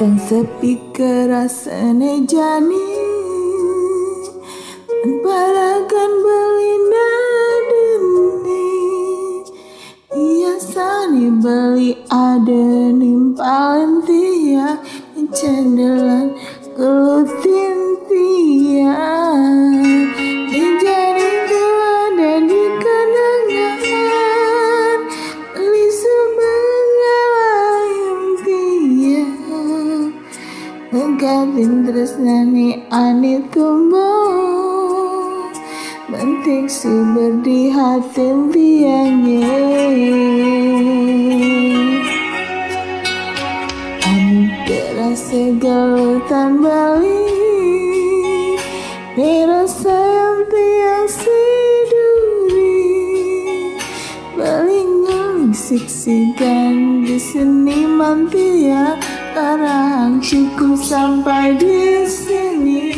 Tang sepi kerasane jani parakan belinda deni biasane beli ada nimpalin tiang cendelan gelutin tiang dijadi ada di kenangan beli sebengalayang tiang ngegapin tresnani ani tumbuh bentik sumber di hati tiangnya ani terasa gelutan balik dirasa yang tiang siduri balik siksikan di seni mantia karang cukup sampai di sini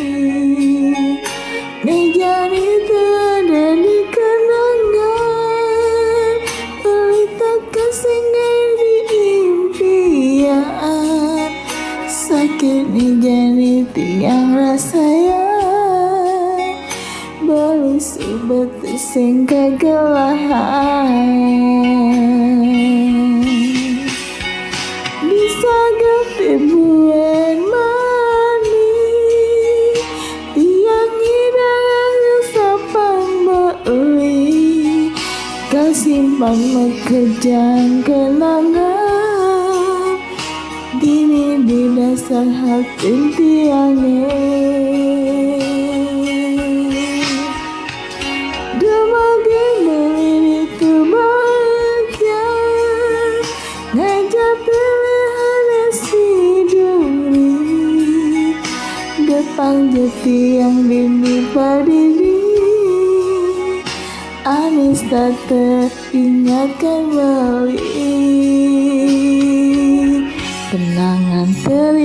Nijan itu ada di kenangan pelita kesinggai di impian sakit nijan itu yang rasanya beli sebetul sing kegelahan bisa gape buen mani tiang hidangan sapang beli kasimpan mekejang kenangan dini di dasar hati tiangnya demage beli itu bahagia ngajak pilihan si duri depan jati yang dini padidi Anis tak teringatkan balik kenangan teri